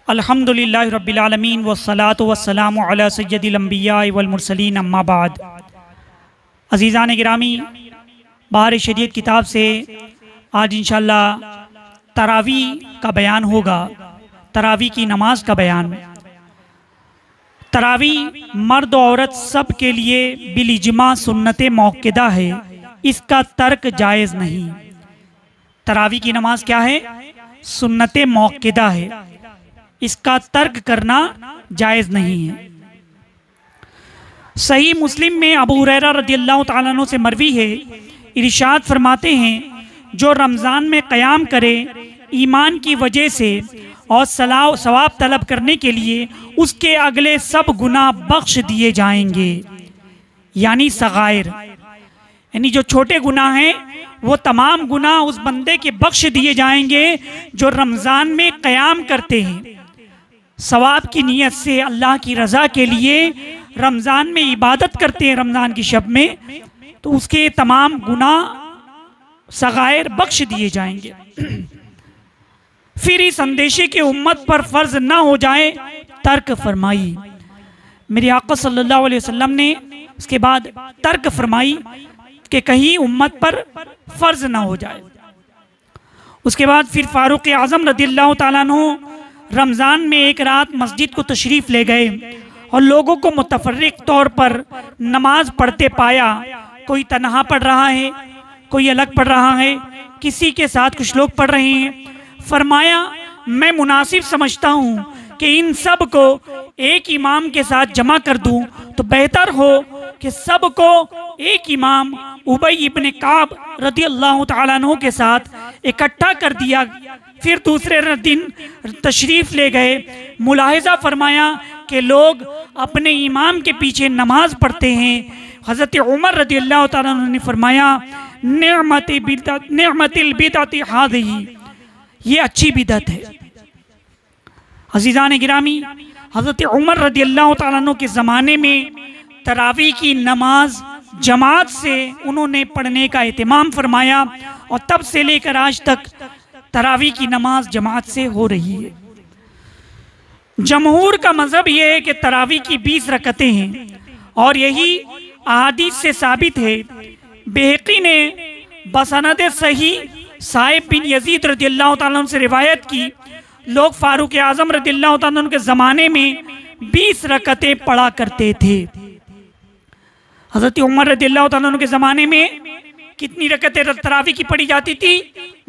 अल्हम्दुलिल्लाहि रब्बिल आलमीन वस्सलातु वस्सलामु अला सय्यदिल अंबिया वल मुरसलीन अम्मा बाद। अज़ीज़ान गिरामी, बाहर शरीयत किताब से आज इंशाअल्लाह तरावी का बयान होगा। तरावी की नमाज का बयान। तरावी मर्द औरत सब के लिए बिल इजमा सुन्नत मौक़िदा है, इसका तर्क जायज़ नहीं। तरावी की नमाज क्या है? सुन्नत मौक़िदा है, इसका तर्क करना जायज़ नहीं है। सही मुस्लिम में अबू हुरैरा रज़ियल्लाहु ताला अन्हु से मरवी है, इरशाद फरमाते हैं, जो रमज़ान में क़याम करे ईमान की वजह से और सवाब तलब करने के लिए, उसके अगले सब गुनाह बख्श दिए जाएंगे। यानी सगायर, यानी जो छोटे गुनाह हैं वो तमाम गुनाह उस बंदे के बख्श दिए जाएंगे जो रमज़ान में क़याम करते हैं, सवाब की नीयत से अल्लाह की रज़ा के लिए रमज़ान में इबादत करते हैं। रमज़ान की शब में तो उसके तमाम गुनाह सगायर बख्श दिए जाएंगे। फिर इस अंदेशे के उम्मत पर फ़र्ज ना हो जाए तर्क फरमाई। मेरे आका सल्लल्लाहु अलैहि वसल्लम ने उसके बाद तर्क फरमाई कि कहीं उम्मत पर फ़र्ज ना हो जाए। उसके बाद फिर फारूक आज़म रज़ियल्लाहु ताला अन्हु रमज़ान में एक रात मस्जिद को तशरीफ़ ले गए और लोगों को मुतफर्रिक तौर पर नमाज पढ़ते पाया। कोई तन्हा पढ़ रहा है, कोई अलग पढ़ रहा है, किसी के साथ कुछ लोग पढ़ रहे हैं। फरमाया, मैं मुनासिब समझता हूँ कि इन सब को एक इमाम के साथ जमा कर दूँ तो बेहतर हो कि सब को एक इमाम उबई इब्न काब रज़ियल्लाहु ताला अन्हु के साथ इकट्ठा कर दिया। फिर दूसरे दिन तशरीफ़ ले गए। मुलाहिज़ा फरमाया कि लोग अपने इमाम के पीछे नमाज पढ़ते हैं। हज़रत उमर रज़ियल्लाहु ताला अन्हु ने फरमाया, निअमतिल बिदअति हाज़िही, ये अच्छी बिदअत है। अज़ीज़ान गिरामी, हज़रत उमर रज़ियल्लाहु ताला अन्हु के ज़माने में तरावी की नमाज जमात से उन्होंने पढ़ने का एहतमाम फरमाया और तब से लेकर आज तक तरावी की नमाज जमात से हो रही है। जमहूर का मज़हब यह है कि तरावी की 20 रकतें हैं और यही अहादीस से साबित है। बेहक़ी ने बसनद सही साहिब बिन यजीद रज़ियल्लाहु ताला अन्हु से रिवायत की, लोग फारूक आज़म रज़ियल्लाहु ताला अन्हु के ज़माने में 20 रकतें पढ़ा करते थे। हज़रत उमर रज़ियल्लाहु ताला अन्हु के ज़माने में कितनी रकतें तरावी की पढ़ी जाती थी?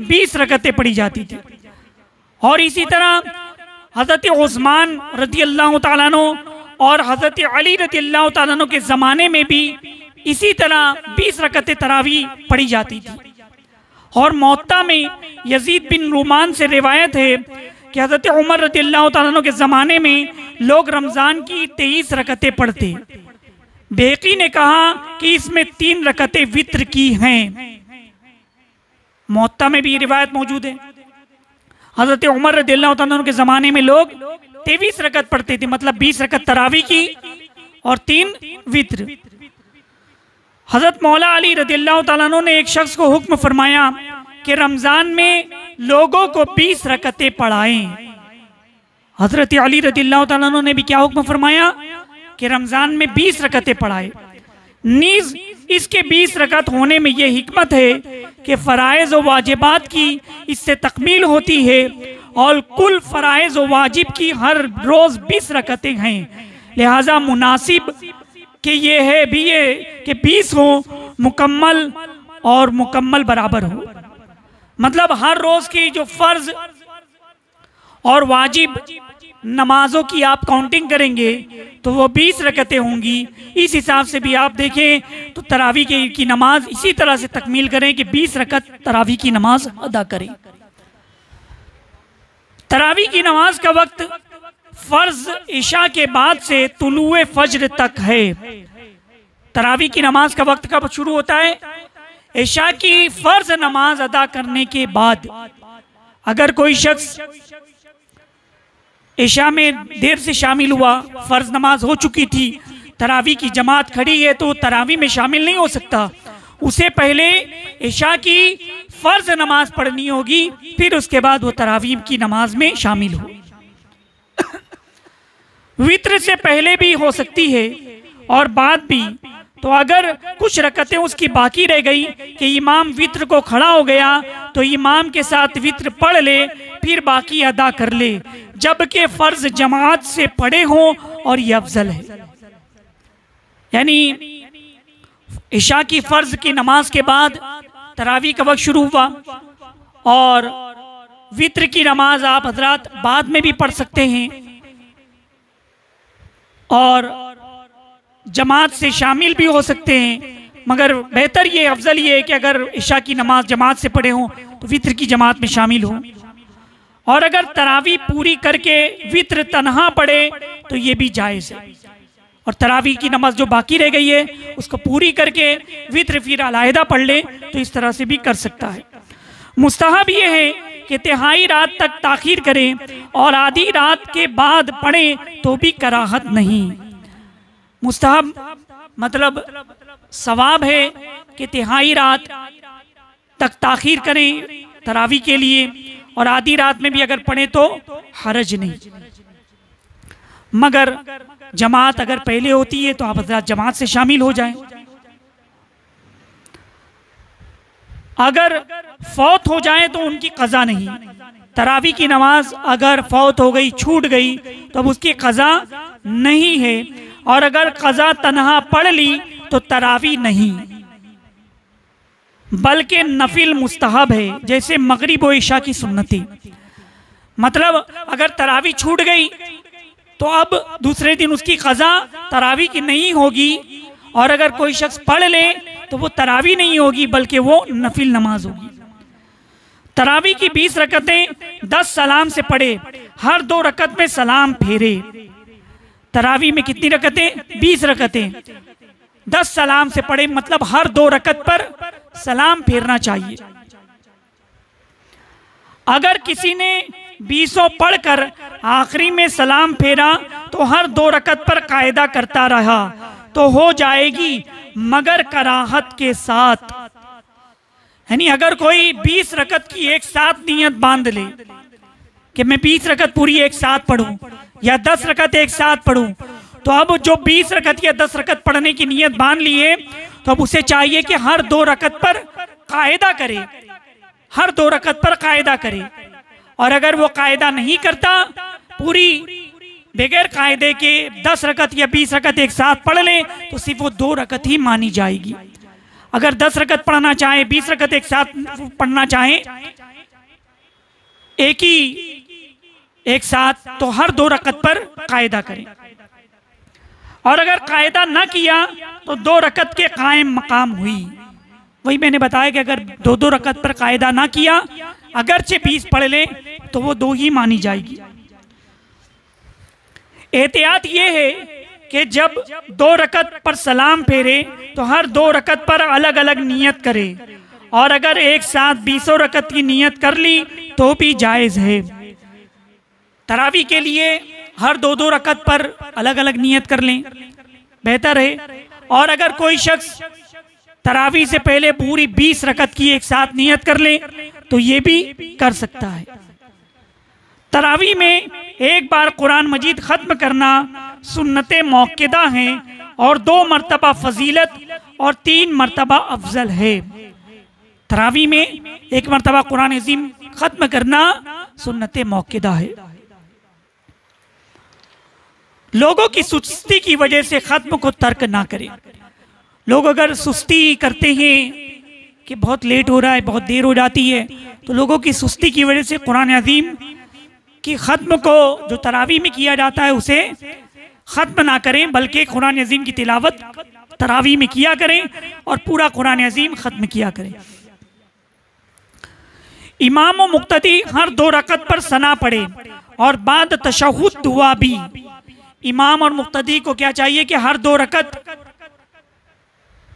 20 रकतें पढ़ी जाती थी। और इसी तरह हज़रत उस्मान रज़ियल्लाहु ताला अन्हु और हज़रत अली रज़ियल्लाहु ताला अन्हु के ज़माने में भी इसी तरह 20 रकतें तरावी पढ़ी जाती थी। और मुअत्ता में यजीद बिन रुमान से रिवायत है कि हज़रत उमर रज़ियल्लाहु ताला अन्हु के ज़माने में लोग रमज़ान की 23 रकतें पढ़ते। बेहक़ी ने कहा कि इसमें 3 रकतें वित्र की हैं। मुअत्ता में भी रिवायत मौजूद है। हज़रत उमर रज़ियल्लाहु ताला अन्हु के ज़माने में लोग 23 रकत पढ़ते थे, मतलब 20 रकत तरावी की और 3 वित्र। हज़रत मौला अली रज़ियल्लाहु ताला अन्हु ने एक शख्स को हुक्म फरमाया कि रमज़ान में लोगों को 20 रकतें पढ़ाएं। हज़रत अली रज़ियल्लाहु ताला अन्हु ने भी क्या हुक्म फरमाया कि रमज़ान में 20 रकतें पढ़ाए। नीज़ इसके 20 रकत होने में ये हिकमत है कि फ़राइज़ व वाजिबात की इससे तकमील होती है और कुल फ़राइज़ व वाजिब की हर रोज़ 20 रकतें हैं। लिहाजा मुनासिब कि ये है भी ये कि 20 हो मुकम्मल और मुकम्मल बराबर हो, मतलब हर रोज़ की जो फ़र्ज़ और वाजिब नमाजों की आप काउंटिंग करेंगे तो वो 20 रकतें होंगी। इस हिसाब से भी आप देखें तो तरावी की नमाज इसी तरह से तकमील करें कि 20 रकत तरावी की नमाज अदा करें। तरावी की नमाज का वक्त फ़र्ज इशा के बाद से तुलुए फज्र तक है। तरावी की नमाज का वक्त कब शुरू होता है? इशा की फ़र्ज नमाज अदा करने के बाद। अगर कोई शख्स इशा में देर से शामिल हुआ, फ़र्ज नमाज हो चुकी थी, तरावी की जमात खड़ी है तो तरावी में शामिल नहीं हो सकता। उसे पहले इशा की फ़र्ज नमाज पढ़नी होगी, फिर उसके बाद वो तरावी की नमाज में शामिल हो। वित्र से पहले भी हो सकती है और बाद भी। तो अगर कुछ रकतें उसकी बाकी रह गई कि इमाम वित्र को खड़ा हो गया तो इमाम के साथ वित्र पढ़ ले, फिर बाकी अदा कर ले, जबकि फर्ज जमात से पढ़े हों और ये अफजल है। यानी इशा की फर्ज की नमाज के बाद तरावी का वक्त शुरू हुआ और वित्र की नमाज आप हजरात बाद में भी पढ़ सकते हैं और जमात से शामिल भी हो सकते हैं, मगर बेहतर ये अफजल ये है कि अगर इशा की नमाज जमात से पढ़े हों तो वित्र की जमात में शामिल हो, और अगर तरावी पूरी करके वित्र तन्हा पढ़े तो ये भी जायज़ है। और तरावी की नमाज जो बाकी रह गई है उसको पूरी करके वित्र फिर अलहदा पढ़ ले तो इस तरह से भी कर सकता है। मुस्तहब ये है कि तिहाई रात तक ताखीर करें और आधी रात के बाद पढ़ें तो भी कराहत नहीं। मुस्तहब मतलब सवाब है कि तिहाई रात तक ताखीर करें तरावी के लिए, और आधी रात में भी अगर पढ़े तो हरज नहीं। मगर जमात अगर पहले होती है तो आप हज़रात जमात से शामिल हो जाएं। अगर फौत हो जाए तो उनकी कज़ा नहीं। तरावी की नमाज अगर फौत हो गई, छूट गई, तो अब उसकी कज़ा नहीं है, और अगर कज़ा तन्हा पढ़ ली तो तरावी नहीं, बल्कि नफिल मुस्तहब है, जैसे मगरिब व इशा की सुन्नती। मतलब अगर तरावी छूट गई तो अब दूसरे दिन उसकी कज़ा तरावी की नहीं होगी, और अगर कोई शख्स पढ़ ले तो वो तरावी नहीं होगी बल्कि वो नफिल नमाज होगी। तरावी की 20 रकतें 10 सलाम से पढ़े, हर 2 रकत में सलाम फेरे। तरावी में कितनी रकतें? 20 रकतें 10 सलाम से पढ़े, मतलब हर 2 रकत पर सलाम फेरना चाहिए। अगर किसी ने 20 पढ़कर आखिरी में सलाम फेरा तो हर 2 रकत पर कायदा करता रहा तो हो जाएगी, मगर कराहत के साथ। यानी अगर कोई 20 रकत की एक साथ नियत बांध ले कि मैं 20 रकत पूरी एक साथ पढ़ूं या 10 रकत एक साथ पढ़ूं, तो अब जो 20 रकत या 10 रकत पढ़ने की नियत बांध ली है तो अब उसे चाहिए कि हर 2 रकत पर कायदा करे, हर 2 रकत पर कायदा करे। और अगर वो कायदा नहीं करता, पूरी बगैर कायदे के 10 रकत या 20 रकत एक साथ पढ़ ले तो सिर्फ वो 2 रकत ही मानी जाएगी। अगर 10 रकत पढ़ना चाहे, 20 रकत एक साथ पढ़ना चाहे एक साथ, तो हर 2 रकत पर कायदा करें। और अगर कायदा ना किया तो 2 रकत के कायम मकाम हुई। वही मैंने बताया कि अगर 2-2 रकत पर कायदा ना किया, अगरचे 20 पढ़ ले तो वो 2 ही मानी जाएगी। एहतियात ये है कि जब 2 रकत पर सलाम फेरे तो हर 2 रकत पर अलग अलग नियत करे, और अगर एक साथ 20 रकत की नियत कर ली तो भी जायज है। तरावी के लिए हर 2-2 रकत पर अलग अलग नियत कर लें, बेहतर है। और अगर कोई शख्स तरावी से पहले पूरी 20 रकत की एक साथ नियत कर ले तो ये भी कर सकता है। तरावी में एक बार कुरान मजीद ख़त्म करना सुन्नत मौक़िदा है, और 2 मरतबा फजीलत और 3 मरतबा अफजल है। तरावी में 1 मरतबा कुरान अज़ीम ख़त्म करना सुन्नत मौक़िदा है। लोगों की सुस्ती की वजह से ख़त्म को तर्क ना करें। लोग अगर सुस्ती करते हैं कि बहुत लेट हो रहा है, बहुत देर हो जाती है, तो लोगों की सुस्ती की वजह से कुरान अज़ीम की ख़त्म को जो तरावी में किया जाता है उसे ख़त्म ना करें, बल्कि कुरान अज़ीम की तिलावत तरावी में किया करें और पूरा कुरान अज़ीम ख़त्म किया करें। इमाम व मुक्तदी हर 2 रकत पर सना पढ़े और बाद तशहुद दुआ भी। इमाम और मुक्तदी को क्या चाहिए कि हर 2 रकत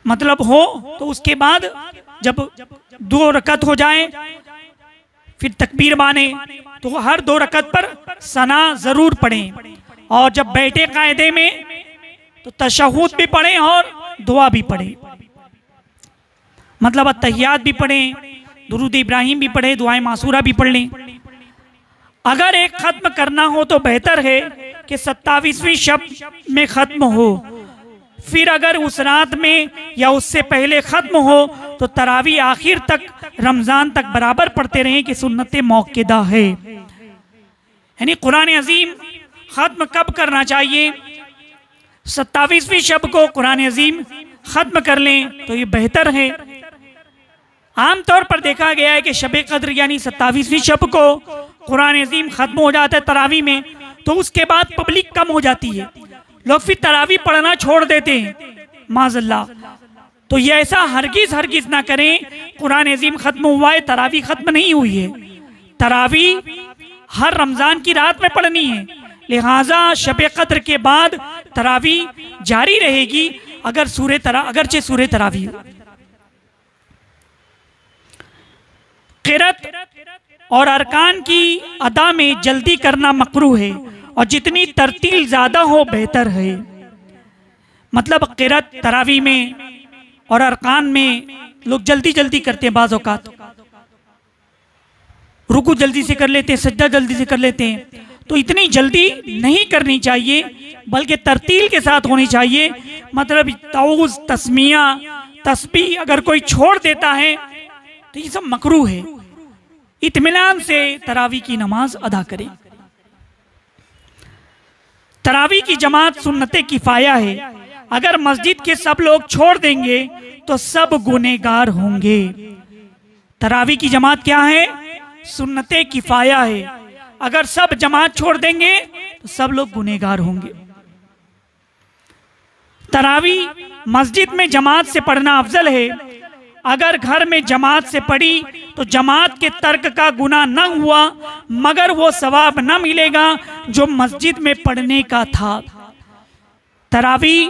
मतलब हो तो उसके बाद जब 2 रकत हो जाए फिर तकबीर माने तो हर 2 रकत पर सना जरूर पढ़ें, और जब बैठे कायदे में तो तशहुद भी पढ़ें और दुआ भी पढ़ें। मतलब अत्तहियात भी पढ़ें, दुरूद इब्राहिम भी पढ़ें, दुआए मासूरा भी पढ़ लें। अगर एक ख़त्म करना हो तो बेहतर है कि 27वीं शब में ख़त्म हो, फिर अगर उस रात में या उससे पहले ख़त्म हो तो तरावी आखिर तक रमज़ान तक बराबर पढ़ते रहें कि सुन्नत मौक़िदा है। यानी कुरान अजीम ख़त्म कब करना चाहिए? 27वीं शब को कुरान अजीम ख़त्म कर लें तो ये बेहतर है। आमतौर पर देखा गया है कि शब कद्र यानी 27वीं शब को कुरान अजीम ख़त्म हो जाता है तरावी में, तो उसके बाद पब्लिक कम हो जाती है, लोग फिर तरावी पढ़ना छोड़ देते हैं माज़अल्लाह। तो ये ऐसा हरगिज़ हरगिज़ ना करें। कुरान अजीम ख़त्म हुआ है, तरावी ख़त्म नहीं हुई है। तरावी हर रमज़ान की रात में पढ़नी है, लिहाजा शब कद्र के बाद तरावी जारी रहेगी अगरचे सूरे तरावी हो। क़िरात और अरकान की अदा में जल्दी करना मकरूह है और जितनी तरतील ज़्यादा हो बेहतर है। मतलब क़िरात तरावी में और अरकान में लोग जल्दी जल्दी करते हैं, बाज़ औक़ात रुकू जल्दी से कर लेते हैं, सज्दा जल्दी से कर लेते हैं, तो इतनी जल्दी नहीं करनी चाहिए बल्कि तरतील के साथ होनी चाहिए। मतलब तौज़ तस्मिया तस्बीह अगर कोई छोड़ देता है तो ये सब मकरूह है। इत्मीनान से तरावी की नमाज अदा करें। तरावी की जमात सुन्नते किफ़ाया है, अगर मस्जिद के सब लोग छोड़ देंगे तो सब गुनहगार होंगे। तरावी की जमात क्या है? सुन्नते किफ़ाया है, अगर सब जमात छोड़ देंगे तो सब लोग गुनहगार होंगे। तरावी मस्जिद में जमात से पढ़ना अफजल है। अगर घर में जमात से पढ़ी तो जमात के तर्क का गुनाह न हुआ, मगर वो सवाब न मिलेगा जो मस्जिद में पढ़ने का था। तरावी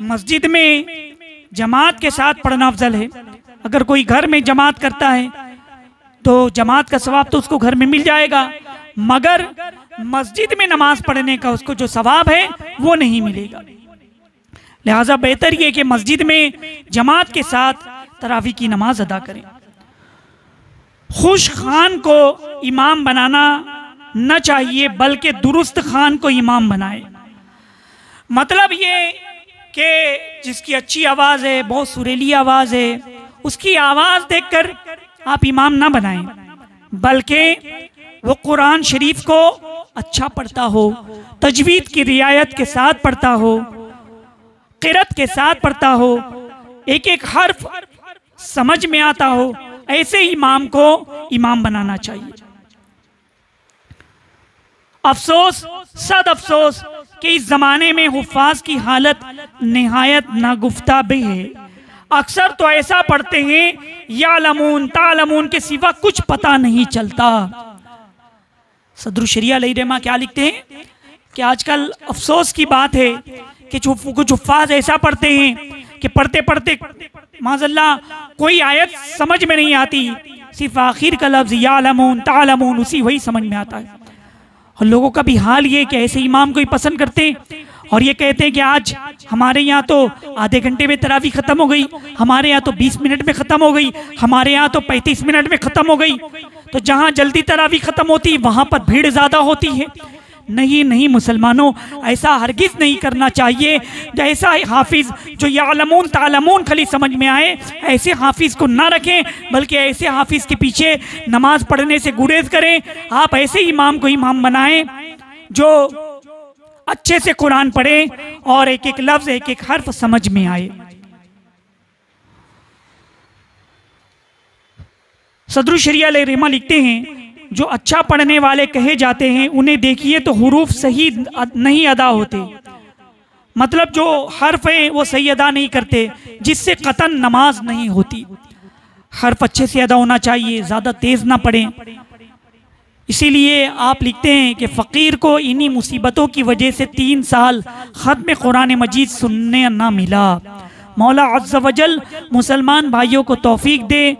मस्जिद में जमात के साथ पढ़ना अफजल है। अगर कोई घर में जमात करता है तो जमात का सवाब तो उसको घर में मिल जाएगा, मगर मस्जिद में नमाज पढ़ने का उसको जो सवाब है वो नहीं मिलेगा। लिहाजा बेहतर ये कि मस्जिद में जमात के साथ तरावी की नमाज अदा करें। खुश खान को इमाम बनाना न चाहिए बल्कि दुरुस्त खान को इमाम बनाए। मतलब ये कि जिसकी अच्छी आवाज़ है, बहुत सुरीली आवाज़ है, उसकी आवाज़ देखकर आप इमाम ना बनाएं, बल्कि वो कुरान शरीफ को अच्छा पढ़ता हो, तजवीद की रियायत के साथ पढ़ता हो, क़िरात के साथ पढ़ता हो, एक एक हर्फ समझ में आता हो, ऐसे इमाम को इमाम बनाना चाहिए। अफसोस, सद अफसोस कि इस जमाने में हुफ़ाज़ की हालत निहायत नागुफ्ता भी है। अक्सर तो ऐसा पढ़ते हैं यालमून तालमून के सिवा कुछ पता नहीं चलता। सदरुल शरिया अलैहि रहमा क्या लिखते हैं कि आजकल अफसोस की बात है कि कुछ हुफ़ाज़ ऐसा पढ़ते हैं कि पढ़ते पढ़ते माज़अल्लाह कोई आयत समझ में नहीं आती, सिर्फ आखिर का लफ्ज़ यालमून तालमून उसी वही समझ में आता है। और लोगों का भी हाल ये कि ऐसे इमाम को ही पसंद करते हैं और ये कहते हैं कि आज हमारे यहाँ तो आधे घंटे में तरावी ख़त्म हो गई, हमारे यहाँ तो 20 मिनट में ख़त्म हो गई, हमारे यहाँ तो 35 मिनट में ख़त्म हो गई। तो जहाँ जल्दी तरावी ख़त्म होती वहाँ पर भीड़ ज़्यादा होती है। नहीं नहीं मुसलमानों, ऐसा हरगिज़ नहीं करना चाहिए। ऐसा हाफिज़ जो यालमून तालमून खाली समझ में आए, ऐसे हाफिज़ को ना रखें, बल्कि ऐसे हाफिज़ के पीछे नमाज पढ़ने से गुरेज करें। आप ऐसे इमाम को इमाम बनाएं जो अच्छे से कुरान पढ़े और एक एक लफ्ज़ एक एक हर्फ समझ में आए। सदरुल शरिया अलैहि रहमा लिखते हैं, जो अच्छा पढ़ने वाले कहे जाते हैं उन्हें देखिए तो हुरूफ सही नहीं अदा होते। मतलब जो हर्फ है वो सही अदा नहीं करते, जिससे कतन नमाज नहीं होती। हर्फ अच्छे से अदा होना चाहिए, ज़्यादा तेज़ ना पढ़ें। इसीलिए आप लिखते हैं कि फ़कीर को इन्हीं मुसीबतों की वजह से 3 साल ख़त्म कुरान मजीद सुनने ना मिला। मौला अज़्ज़ वजल मुसलमान भाइयों को तौफीक दे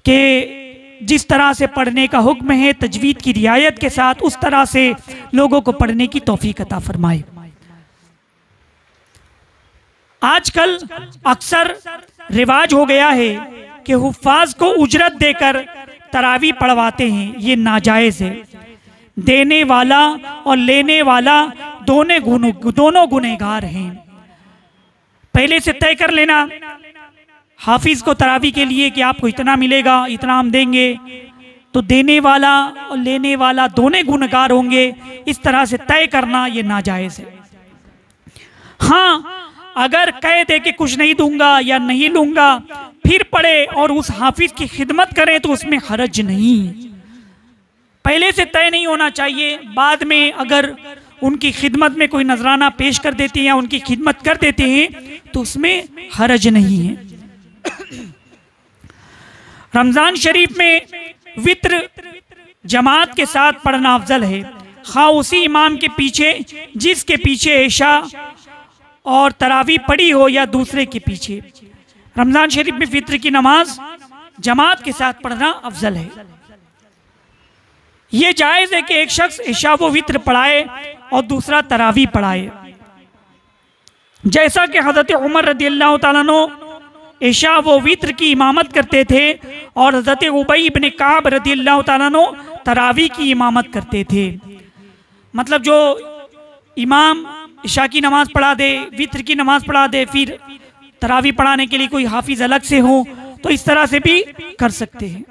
कि जिस तरह से पढ़ने का हुक्म है तजवीद की रियायत के साथ, उस तरह से लोगों को पढ़ने की तौफीक अता फरमाए। आजकल अक्सर रिवाज हो गया है कि हुफ़ाज़ को उजरत देकर तरावी पढ़वाते हैं, ये नाजायज़ है। देने वाला और लेने वाला दोनों गुनहगार हैं। पहले से तय कर लेना हाफिज को तरावी के लिए कि आपको इतना मिलेगा, इतना हम देंगे, तो देने वाला और लेने वाला दोनों गुनहगार होंगे, इस तरह से तय करना ये नाजायज है। हाँ, अगर कह दे कि कुछ नहीं दूंगा या नहीं लूंगा, फिर पढ़े और उस हाफिज की खिदमत करें तो उसमें हरज नहीं। पहले से तय नहीं होना चाहिए, बाद में अगर उनकी खिदमत में कोई नजराना पेश कर देते हैं या उनकी खिदमत कर देते हैं तो उसमें हरज नहीं है। रमजान शरीफ में वित्र जमात के साथ पढ़ना अफजल है, खा उसी इमाम के पीछे जिसके पीछे इशा और तरावी पढ़ी हो या दूसरे के पीछे। रमजान शरीफ में फित्र की नमाज जमात के साथ पढ़ना अफजल है। यह जायज है कि एक शख्स इशा व वित्र पढ़ाए और दूसरा तरावी पढ़ाए, जैसा कि हजरत उमर रदियल्लाहु ताला अन्हु इशा व वित्र की इमामत करते थे और हजरत उबई इब्न काब रदियल्लाहु ताला अन्हु तरावी की इमामत करते थे। मतलब जो इमाम इशा की नमाज पढ़ा दे, वित्र की नमाज पढ़ा दे, फिर तरावी पढ़ाने के लिए कोई हाफिज अलग से हो, तो इस तरह से भी कर सकते हैं।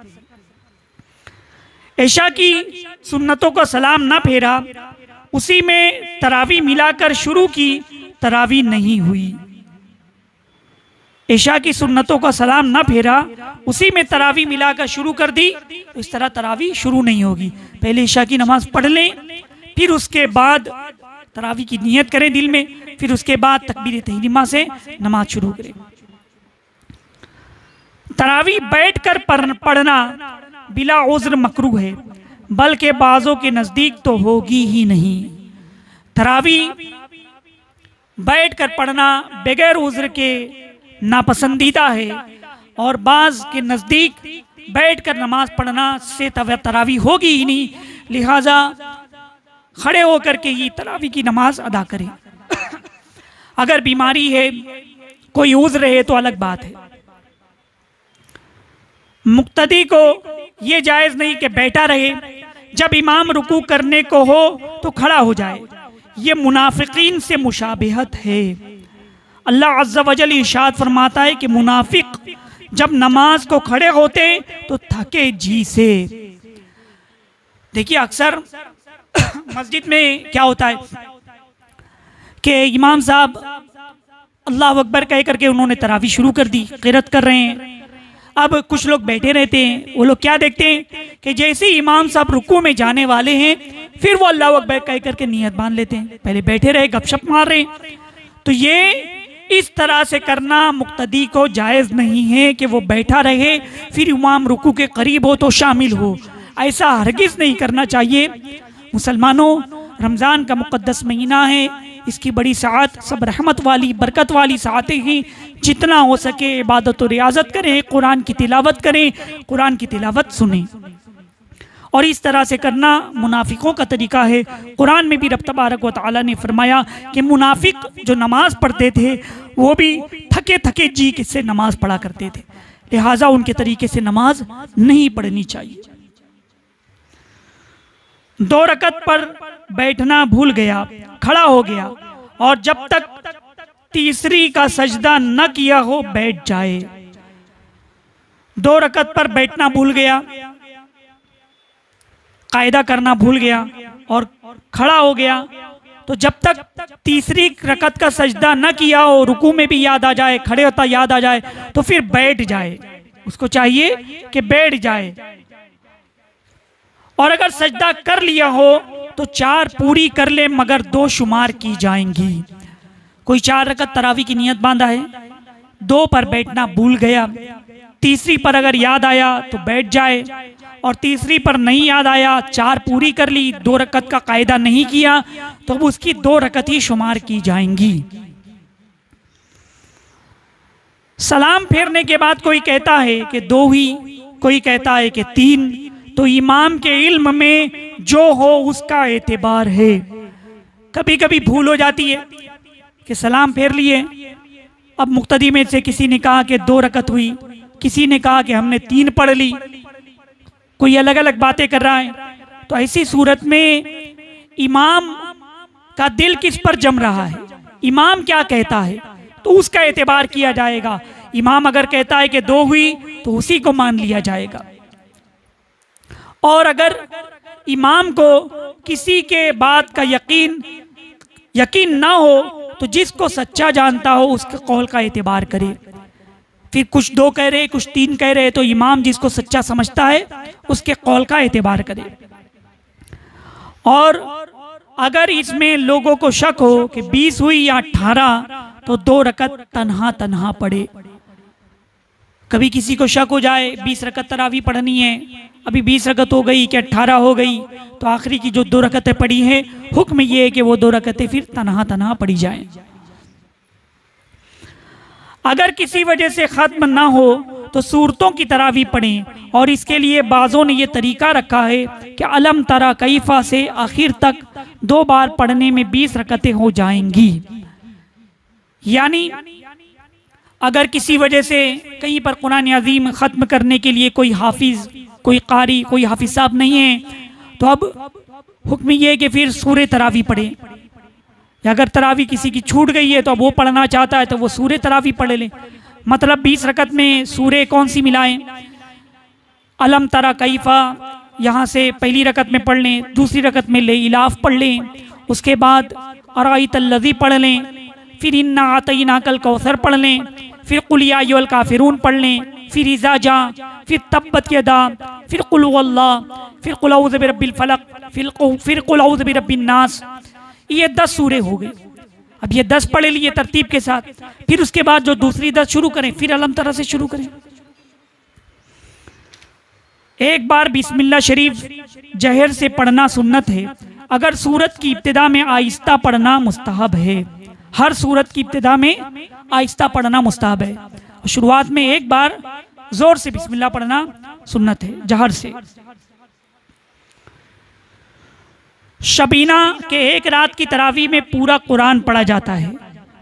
इशा की सुन्नतों का सलाम ना फेरा, उसी में तरावी मिलाकर शुरू की, तरावी नहीं हुई। इशा की सुन्नतों का सलाम ना फेरा, उसी में तरावी मिलाकर शुरू कर दी, तो इस तरह तरावी शुरू नहीं होगी। पहले इशा की नमाज पढ़ लें, फिर उसके बाद तरावी की नियत करें दिल में, फिर उसके बाद तकबीर तहरीमा से नमाज शुरू करें। तरावी बैठकर पढ़ना बिला उज़्र मकरूह है, बल्कि बाज़ों के नजदीक तो होगी ही नहीं। तरावी बैठकर पढ़ना बगैर उज़्र के नापसंदीदा है, और बाज के नजदीक बैठकर नमाज पढ़ना से तरावी होगी ही नहीं, लिहाजा खड़े होकर के ही तरावी की नमाज अदा करें। अगर बीमारी है, कोई उज़्र है तो अलग बात है। मुक्तदी को ये जायज नहीं कि बैठा रहे, जब इमाम रुकू करने को हो तो खड़ा हो जाए, ये मुनाफिकीन से मुशाबिहत है। अल्लाह अज़्ज़ा वजल इरशाद फरमाता है कि मुनाफिक जब नमाज को खड़े होते तो थके जी से। देखिए अक्सर मस्जिद में क्या होता है कि इमाम साहब अल्लाह अकबर कह करके उन्होंने तरावी शुरू कर दी, क़िरात कर रहे हैं। अब कुछ लोग बैठे रहते हैं, वो लोग क्या देखते हैं कि जैसे ही इमाम साहब रुकू में जाने वाले हैं, फिर वो अल्लाह अकबर कह करके नियत बांध लेते हैं। पहले बैठे रहे, गपशप मार रहे हैं। तो ये इस तरह से करना मुक्तदी को जायज़ नहीं है कि वो बैठा रहे, फिर इमाम रुकू के करीब हो तो शामिल हो। ऐसा हरगिज़ नहीं करना चाहिए। मुसलमानों, रमज़ान का मुक़द्दस महीना है, इसकी बड़ी साअत, सब रहमत वाली बरकत वाली साअतें हैं। जितना हो सके इबादत और रियाजत करें, कुरान की तिलावत करें, कुरान की तिलावत सुनें, और इस तरह से करना मुनाफिकों का तरीका है। कुरान में भी रब तबारक व तआला ने फरमाया कि मुनाफिक जो नमाज पढ़ते थे वो भी थके थके जी से नमाज पढ़ा करते थे, लिहाजा उनके तरीके से नमाज नहीं पढ़नी चाहिए। 2 रकत पर बैठना भूल गया, खड़ा हो गया, और जब तक तीसरी का सजदा न किया हो बैठ जाए। 2 रकत पर बैठना भूल गया, कायदा करना भूल गया और खड़ा हो गया, तो जब तक तीसरी रकत का सजदा न किया हो, रुकू में भी याद आ जाए, खड़े होता याद आ जाए, तो फिर बैठ जाए। उसको चाहिए कि बैठ जाए। और अगर सजदा कर लिया हो तो 4 पूरी कर ले, मगर 2 शुमार की जाएंगी। कोई 4 रकत तरावी की नियत बांधा है, 2 पर बैठना भूल गया, तीसरी पर अगर याद आया तो बैठ जाए, और तीसरी पर नहीं याद आया, 4 पूरी कर ली, 2 रकत का कायदा नहीं किया, तो अब उसकी 2 रकत ही शुमार की जाएंगी। सलाम फेरने के बाद कोई कहता है कि 2 ही, कोई कहता है कि 3, तो इमाम के इल्म में जो हो उसका एतबार है। कभी कभी भूल हो जाती है कि सलाम फेर लिए, अब मुक्तदी में से किसी ने कहा कि 2 रकत हुई, किसी ने कहा कि हमने 3 पढ़ ली, कोई अलग अलग बातें कर रहा है, तो ऐसी सूरत में इमाम का दिल किस पर जम रहा है, इमाम क्या कहता है, तो उसका एतबार किया जाएगा। इमाम अगर कहता है कि 2 हुई तो उसी को मान लिया जाएगा। और अगर इमाम को किसी के बात का यकीन ना हो तो जिसको सच्चा जानता हो उसके कौल का एतबार करे। फिर कुछ 2 कह रहे, कुछ 3 कह रहे, तो इमाम जिसको सच्चा समझता है उसके कौल का एतबार करे। और अगर इसमें लोगों को शक हो कि 20 हुई या 18, तो 2 रकत तन्हा पढ़े। कभी किसी को शक हो जाए 20 रकत तरावी पढ़नी है, अभी 20 रकत हो गई कि 18 हो गई, तो आखिरी की जो 2 रकतें पड़ी हैं, हुक्म ये है कि वो 2 रकतें फिर तन्हा पढ़ी जाएं। अगर किसी वजह से खत्म ना हो तो सूरतों की तरावी पढ़ें। और इसके लिए बाज़ों ने ये तरीका रखा है कि अलम तरा कैफा से आखिर तक 2 बार पढ़ने में 20 रकतें हो जाएंगी। यानी अगर किसी वजह से कहीं पर कुरान अज़ीम ख़त्म करने के लिए कोई हाफिज़, कोई कारी, कोई हाफिज़ साहब नहीं है, तो अब हुक्म ये है कि फिर सूरे तरावी पढ़े। या अगर तरावी किसी की छूट गई है तो अब वो पढ़ना चाहता है तो वो सूरे तरावी पढ़ ले। मतलब 20 रकत में सूरे कौन सी मिलाएं, अलम तरा कैफा यहाँ से पहली रकत में पढ़ लें, दूसरी रकत में ले इलाफ पढ़ लें, उसके बाद अराइतल्लज़ी पढ़ लें, फिर इन्ना आतईना कल कौसर पढ़ लें, फिर कुल या अय्युहल काफिरून पढ़ लें, फिर इज़ा जा, फिर तब्बत यदा, फिर कुल हुवल्लाह, फिर कुल औज़ु बिरब्बिल फलक, फिर कुल औज़ु बिरब्बिन नास। ये 10 सूरे हो गए। अब ये 10 पढ़े लिए तरतीब के साथ, फिर उसके बाद जो दूसरी 10 शुरू करें, फिर अलम तरा से शुरू करें। एक बार बिस्मिल्लाह शरीफ जहर से पढ़ना सुन्नत है। अगर सूरत की इब्तिदा में आहिस्ता पढ़ना मुस्तहब है। हर सूरत की इब्तिदा में आहिस्ता पढ़ना मुस्तहब है। शुरुआत में एक बार जोर से बिस्मिल्लाह पढ़ना सुन्नत है, जहर से। शबीना के एक रात की तरावी में पूरा कुरान पढ़ा जाता है।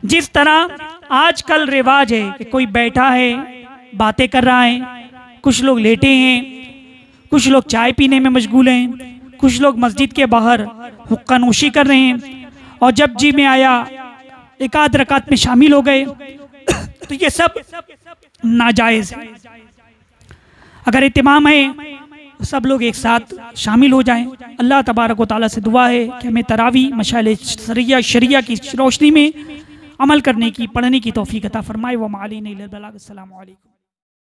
जिस तरह आजकल रिवाज है कि कोई बैठा है बातें कर रहा है, कुछ लोग लेटे हैं, कुछ लोग चाय पीने में मशगूल हैं, कुछ लोग मस्जिद के बाहर हुक्का नोशी कर रहे हैं, और जब जी में आया एक आध रकात में शामिल हो गए, तो ये सब नाजायज है। अगर इत्मीम है तो सब लोग एक साथ शामिल हो जाएं। अल्लाह तबारक व तआला से दुआ है कि हमें तरावी मशाइल शरिया की रोशनी में अमल करने की, पढ़ने की तौफीक अता फरमाए। व मालिन इल्लल बलाग। अस्सलामु अलैकुम।